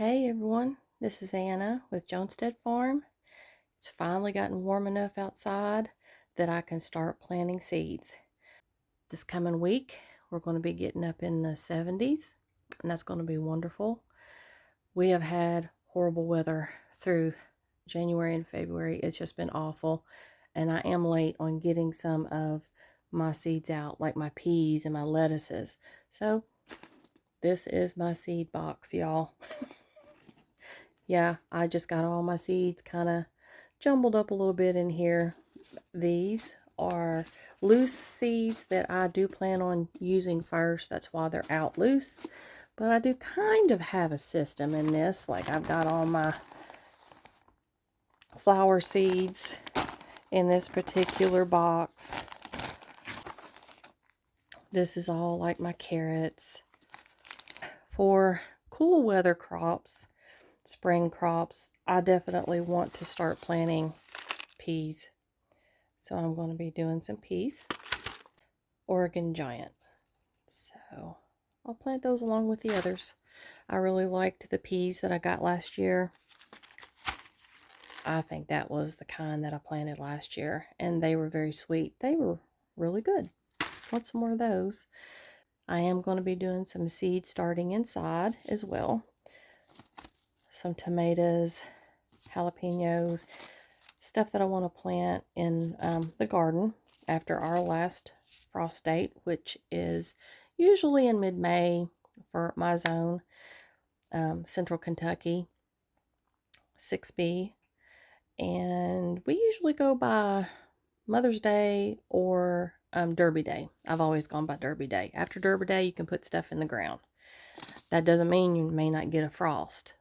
Hey everyone, this is Anna with Jonestead Farm. It's finally gotten warm enough outside that I can start planting seeds. This coming week, we're going to be getting up in the 70s, and that's going to be wonderful. We have had horrible weather through January and February. It's just been awful, and I am late on getting some of my seeds out, like my peas and my lettuces. So this is my seed box, y'all. Yeah, I just got all my seeds kind of jumbled up a little bit in here. These are loose seeds that I do plan on using first. That's why they're out loose. But I do kind of have a system in this. Like I've got all my flower seeds in this particular box. This is all like my carrots. For cool weather crops, spring crops, I definitely want to start planting peas. So I'm going to be doing some peas. Oregon Giant. So I'll plant those along with the others. I really liked the peas that I got last year. I think that was the kind that I planted last year, and they were very sweet. They were really good. Want some more of those. I am going to be doing some seed starting inside as well. Some tomatoes, jalapenos, stuff that I want to plant in the garden after our last frost date, which is usually in mid-May for my zone, Central Kentucky, 6B. And we usually go by Mother's Day or Derby Day. I've always gone by Derby Day. After Derby Day, you can put stuff in the ground. That doesn't mean you may not get a frost,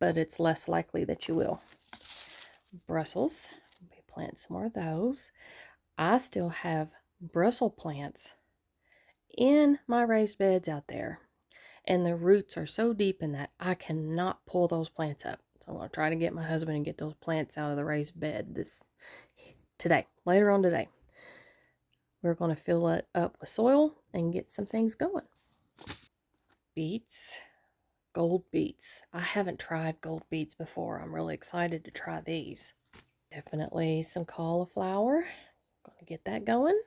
but it's less likely that you will. Brussels. We plant some more of those. I still have Brussels plants in my raised beds out there, and the roots are so deep in that I cannot pull those plants up. So I'm going to try to get my husband and get those plants out of the raised bed later on today. We're going to fill it up with soil and get some things going. Beets, gold beets. I haven't tried gold beets before. I'm really excited to try these. Definitely some cauliflower. Going to get that going.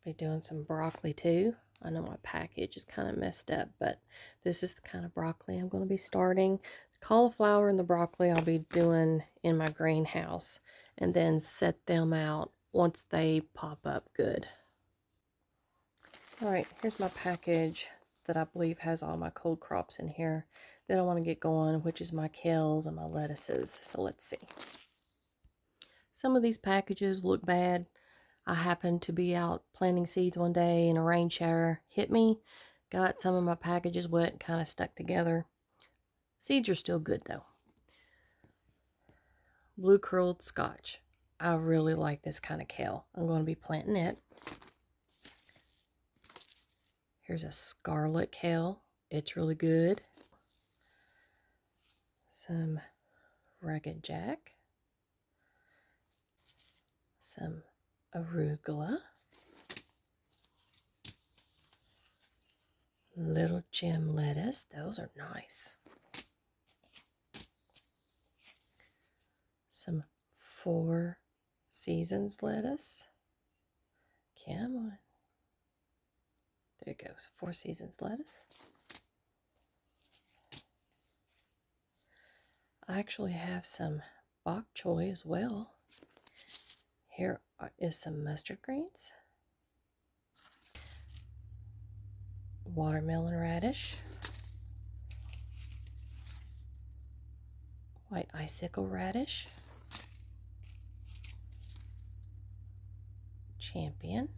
Be doing some broccoli too. I know my package is kind of messed up, but this is the kind of broccoli I'm going to be starting. The cauliflower and the broccoli I'll be doing in my greenhouse and then set them out once they pop up good. Alright, here's my package that I believe has all my cold crops in here that I want to get going, which is my kales and my lettuces. So let's see. Some of these packages look bad. I happened to be out planting seeds one day and a rain shower hit me. Got some of my packages wet, kind of stuck together. Seeds are still good though. Blue curled Scotch. I really like this kind of kale. I'm going to be planting it. Here's a scarlet kale. It's really good. Some Ragged Jack. Some arugula. Little gem lettuce. Those are nice. Some Four Seasons lettuce. Come on. There it goes. Four Seasons lettuce. I actually have some bok choy as well. Here is some mustard greens. Watermelon radish. White icicle radish. Champion.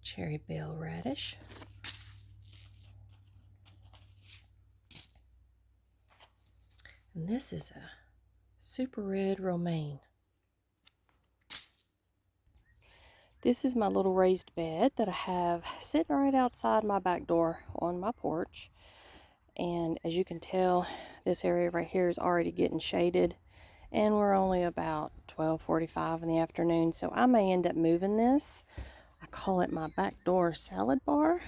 Cherry bell radish. And this is a super red romaine. This is my little raised bed that I have sitting right outside my back door on my porch. And as you can tell, this area right here is already getting shaded. And we're only about 12:45 in the afternoon, so I may end up moving this. I call it my back door salad bar.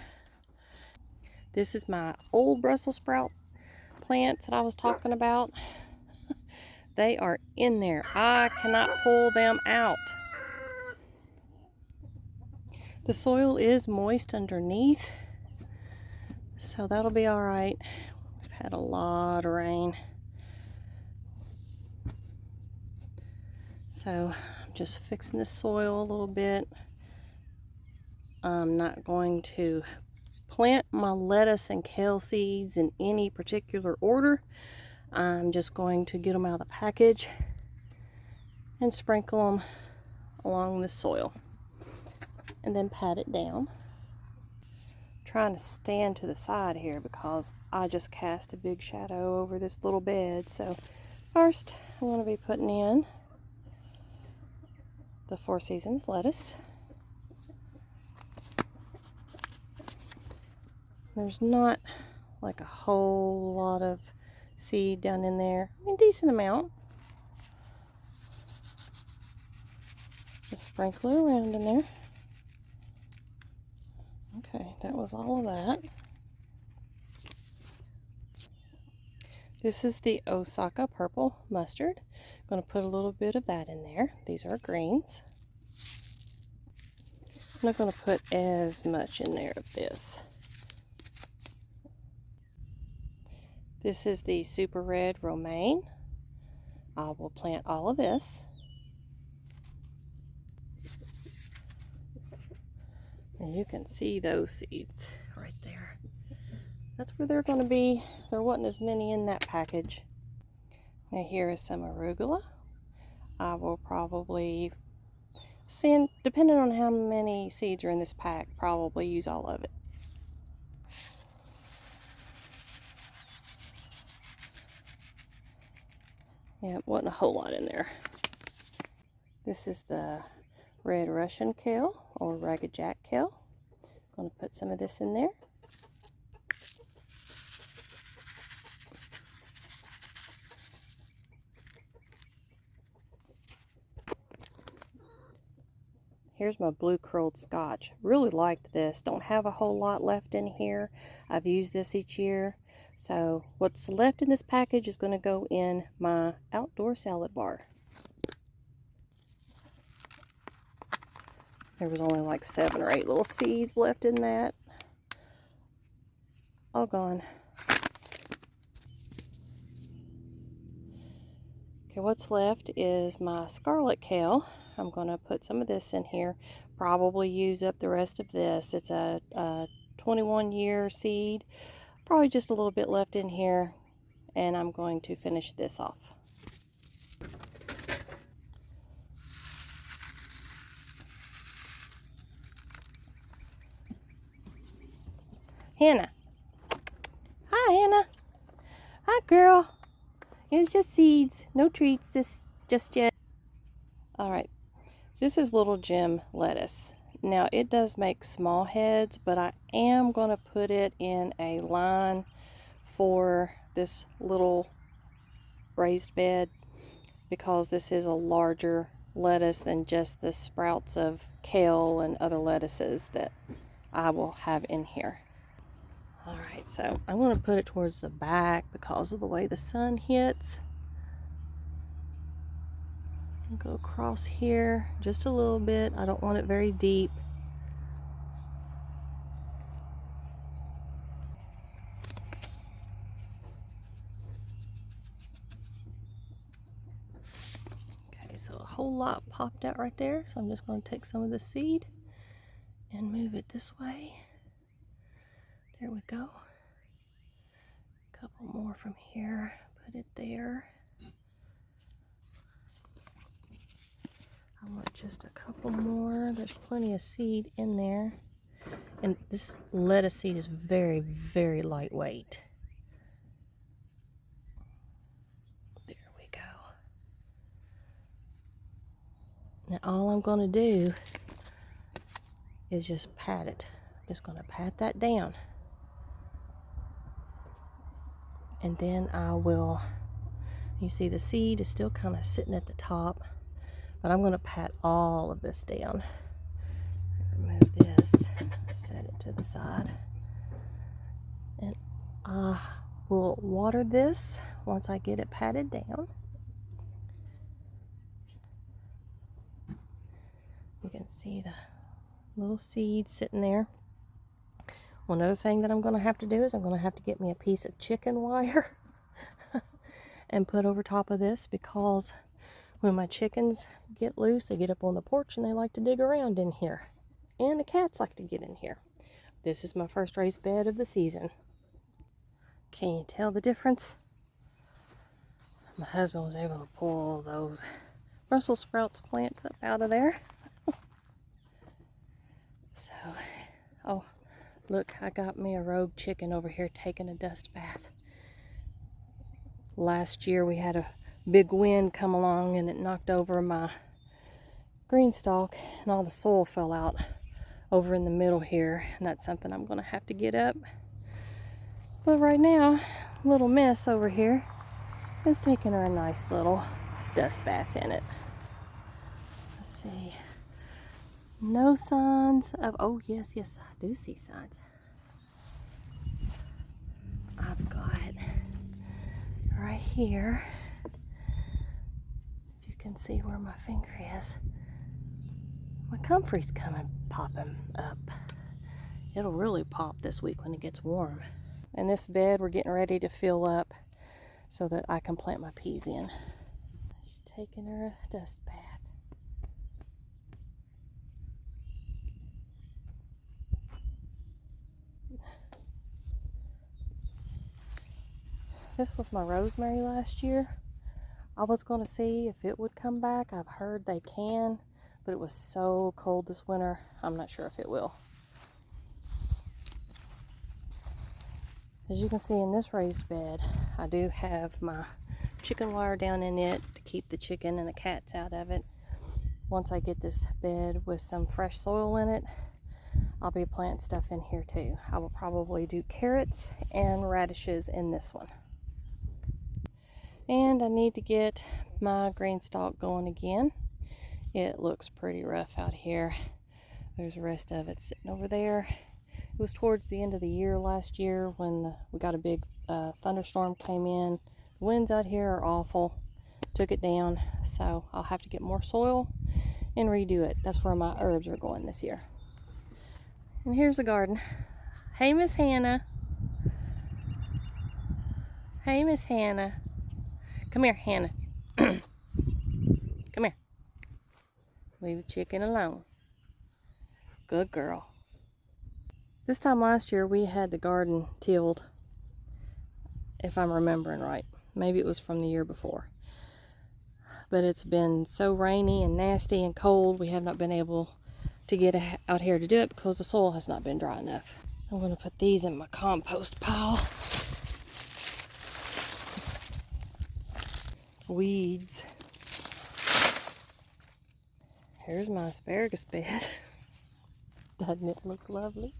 This is my old Brussels sprout plants that I was talking about. They are in there. I cannot pull them out. The soil is moist underneath, so that'll be all right. We've had a lot of rain. So I'm just fixing the soil a little bit. I'm not going to plant my lettuce and kale seeds in any particular order. I'm just going to get them out of the package and sprinkle them along the soil and then pat it down. Trying to stand to the side here because I just cast a big shadow over this little bed. So first I'm going to be putting in the Four Seasons lettuce. There's not like a whole lot of seed down in there. I mean, decent amount. Just sprinkle it around in there. Okay, that was all of that. This is the Osaka purple mustard. I'm going to put a little bit of that in there. These are greens. I'm not going to put as much in there of this. This is the super red romaine. I will plant all of this. And you can see those seeds right there. That's where they're going to be. There wasn't as many in that package. Now here is some arugula. I will probably send, depending on how many seeds are in this pack, probably use all of it. Yeah, it wasn't a whole lot in there. This is the red Russian kale or Ragged Jack kale. I'm going to put some of this in there. Here's my blue curled scotch. Really liked this. Don't have a whole lot left in here. I've used this each year. So what's left in this package is going to go in my outdoor salad bar. There was only like 7 or 8 little seeds left in that. All gone. Okay, what's left is my scarlet kale. I'm going to put some of this in here. Probably use up the rest of this. It's a 21-year seed. Probably just a little bit left in here, and I'm going to finish this off. Hannah. Hi, Hannah. Hi, girl. It's just seeds. No treats just yet. All right. This is Little Jim lettuce. Now, it does make small heads, but I am going to put it in a line for this little raised bed because this is a larger lettuce than just the sprouts of kale and other lettuces that I will have in here. All right, so I'm going to put it towards the back because of the way the sun hits. Go across here just a little bit. I don't want it very deep. Okay, so a whole lot popped out right there, so I'm just going to take some of the seed and move it this way. There we go. A couple more from here. Put it there. I want just a couple more. There's plenty of seed in there. And this lettuce seed is very, very lightweight. There we go. Now all I'm going to do is just pat it. I'm just going to pat that down. And then I will, you see the seed is still kind of sitting at the top. But I'm going to pat all of this down. Remove this, set it to the side. And I will water this once I get it patted down. You can see the little seeds sitting there. One other thing that I'm going to have to do is I'm going to have to get me a piece of chicken wire and put over top of this, because when my chickens get loose, they get up on the porch and they like to dig around in here. And the cats like to get in here. This is my first raised bed of the season. Can you tell the difference? My husband was able to pull those Brussels sprouts plants up out of there. So, oh, look, I got me a rogue chicken over here taking a dust bath. Last year we had a big wind come along and it knocked over my green stalk and all the soil fell out over in the middle here, and that's something I'm going to have to get up. But right now, little Miss over here is taking her a nice little dust bath in it. Let's see. No signs of, oh yes, I do see signs. I've got right here, if you can see where my finger is, my comfrey's coming popping up. It'll really pop this week when it gets warm. And this bed we're getting ready to fill up so that I can plant my peas in. She's taking her a dust bath. This was my rosemary last year. I was going to see if it would come back. I've heard they can, but it was so cold this winter, I'm not sure if it will. As you can see in this raised bed, I do have my chicken wire down in it to keep the chicken and the cats out of it. Once I get this bed with some fresh soil in it, I'll be planting stuff in here too. I will probably do carrots and radishes in this one. And I need to get my green stalk going again. It looks pretty rough out here. There's the rest of it sitting over there. It was towards the end of the year last year when we got a big thunderstorm came in. The winds out here are awful. Took it down, so I'll have to get more soil and redo it. That's where my herbs are going this year. And here's the garden. Hey, Miss Hannah. Hey, Miss Hannah. Come here, Hannah. Come here. Leave the chicken alone. Good girl. This time last year we had the garden tilled, if I'm remembering right. Maybe it was from the year before. But it's been so rainy and nasty and cold, we have not been able to get out here to do it because the soil has not been dry enough. I'm going to put these in my compost pile. Weeds. Here's my asparagus bed. Doesn't it look lovely?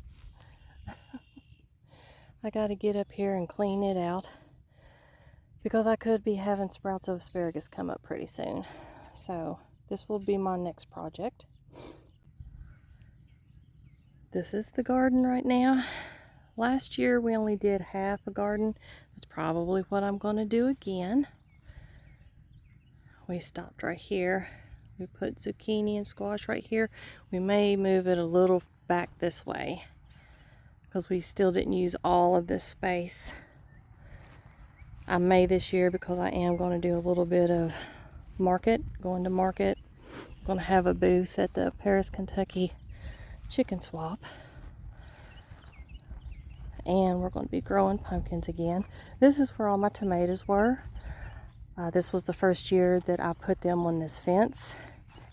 I got to get up here and clean it out because I could be having sprouts of asparagus come up pretty soon. So this will be my next project. This is the garden right now. Last year we only did half a garden. That's probably what I'm going to do again. We stopped right here. We put zucchini and squash right here. We may move it a little back this way because we still didn't use all of this space. I may this year because I am going to do a little bit of going to market. I'm going to have a booth at the Paris, Kentucky chicken swap. And we're going to be growing pumpkins again. This is where all my tomatoes were. This was the first year that I put them on this fence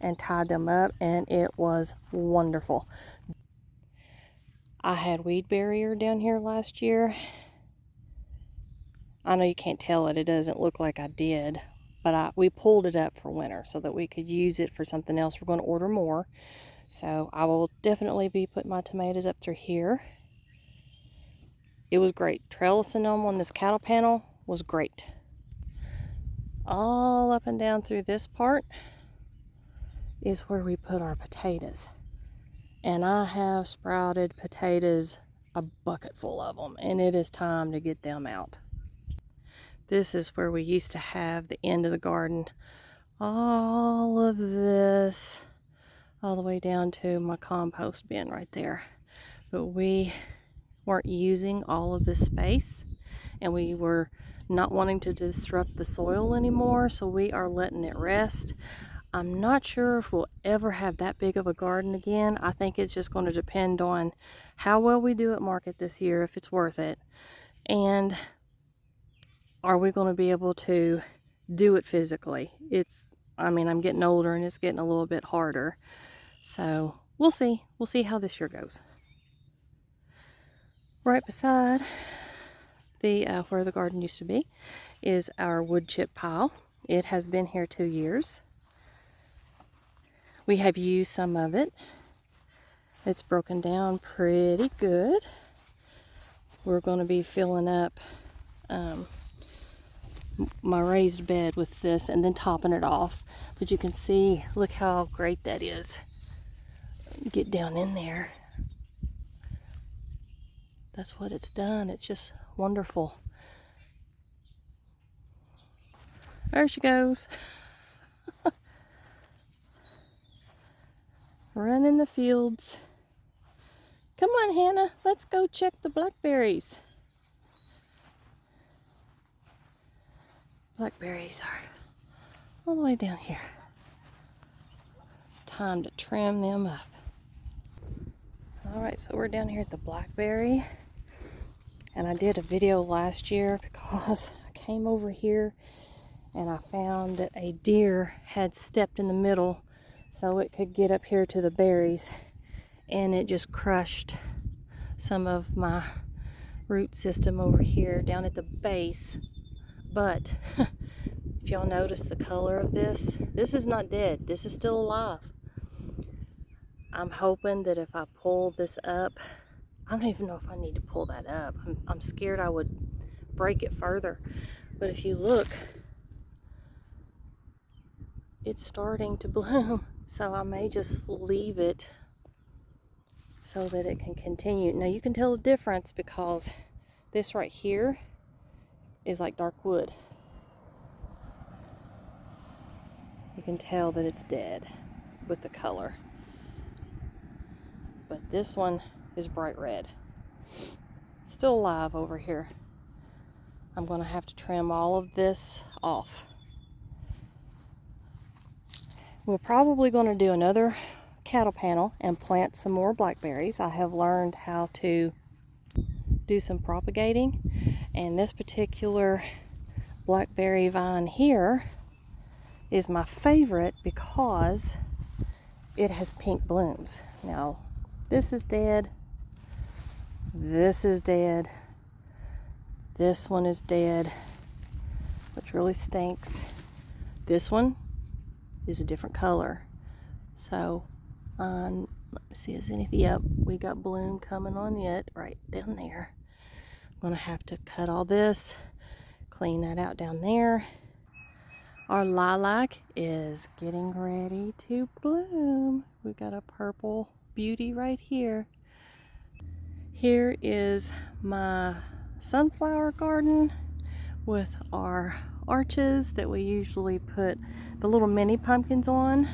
and tied them up, and it was wonderful. I had weed barrier down here last year. I know you can't tell it doesn't look like I did, but we pulled it up for winter so that we could use it for something else. We're going to order more, so I will definitely be putting my tomatoes up through here. It was great. Trellising them on this cattle panel was great. All up and down through this part is where we put our potatoes. And I have sprouted potatoes a bucket full of them, and it is time to get them out. This is where we used to have the end of the garden. All of this, all the way down to my compost bin right there. But we weren't using all of this space, and we were not wanting to disrupt the soil anymore, so we are letting it rest. I'm not sure if we'll ever have that big of a garden again. I think it's just going to depend on how well we do at market this year, if it's worth it, and are we going to be able to do it physically. I'm getting older and it's getting a little bit harder, so we'll see how this year goes. Right beside the where the garden used to be is our wood chip pile. It has been here 2 years. We have used some of it. It's broken down pretty good. We're going to be filling up my raised bed with this and then topping it off. But you can see, look how great that is. Get down in there. That's what it's done. It's just wonderful. There she goes. Running the fields. Come on, Hannah, let's go check the blackberries. Blackberries are all the way down here. It's time to trim them up. Alright, so we're down here at the blackberry. And I did a video last year because I came over here and I found that a deer had stepped in the middle so it could get up here to the berries, and it just crushed some of my root system over here down at the base. But if y'all notice the color of this is not dead. This is still alive. I'm hoping that if I pull this up, I don't even know if I need to pull that up. I'm scared I would break it further. But if you look, it's starting to bloom. So I may just leave it so that it can continue. Now you can tell the difference because this right here is like dark wood. You can tell that it's dead with the color. But this one is bright red. Still alive over here. I'm going to have to trim all of this off. We're probably going to do another cattle panel and plant some more blackberries. I have learned how to do some propagating, and this particular blackberry vine here is my favorite because it has pink blooms. Now this is dead, this is dead, this one is dead, which really stinks. This one is a different color. So let me see, is anything? Yep, we got bloom coming on it right down there. I'm gonna have to cut all this, clean that out down there. Our lilac is getting ready to bloom. We got a purple beauty right here. Here is my sunflower garden with our arches that we usually put the little mini pumpkins on.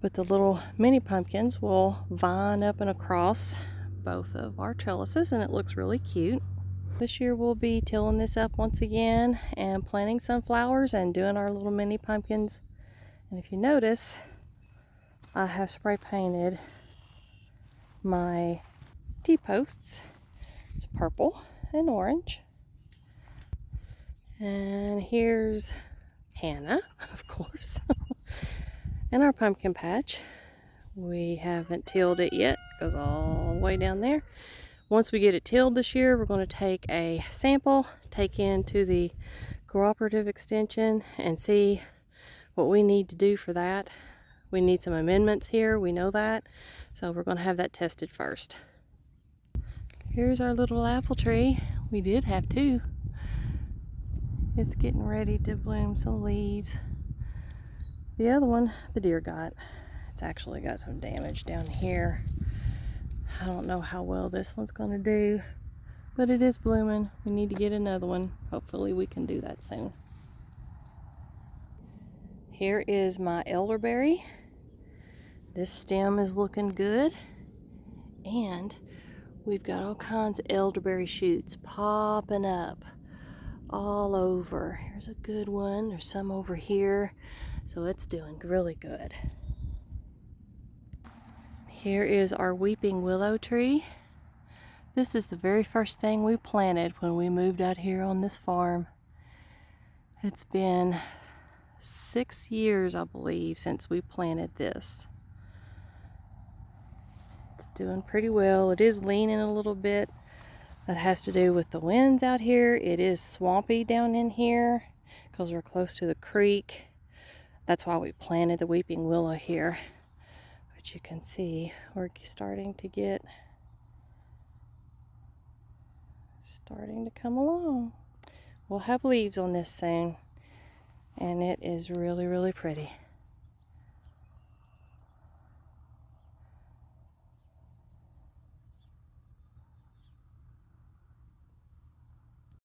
But the little mini pumpkins will vine up and across both of our trellises, and it looks really cute. This year we'll be tilling this up once again and planting sunflowers and doing our little mini pumpkins. And if you notice, I have spray painted my T-posts. It's purple and orange. And here's Hannah, of course. And our pumpkin patch. We haven't tilled it yet. It goes all the way down there. Once we get it tilled this year, we're going to take a sample, take into the cooperative extension and see what we need to do for that. We need some amendments here, we know that. So we're going to have that tested first. Here's our little apple tree. We did have two. It's getting ready to bloom some leaves. The other one, the deer got. It's actually got some damage down here. I don't know how well this one's going to do, but it is blooming. We need to get another one. Hopefully we can do that soon. Here is my elderberry. This stem is looking good, and we've got all kinds of elderberry shoots popping up all over. Here's a good one. There's some over here, so it's doing really good. Here is our weeping willow tree. This is the very first thing we planted when we moved out here on this farm. It's been 6 years, I believe, since we planted this. It's doing pretty well. It is leaning a little bit. That has to do with the winds out here. It is swampy down in here because we're close to the creek. That's why we planted the weeping willow here. But you can see we're starting to come along. We'll have leaves on this soon, and it is really, really pretty.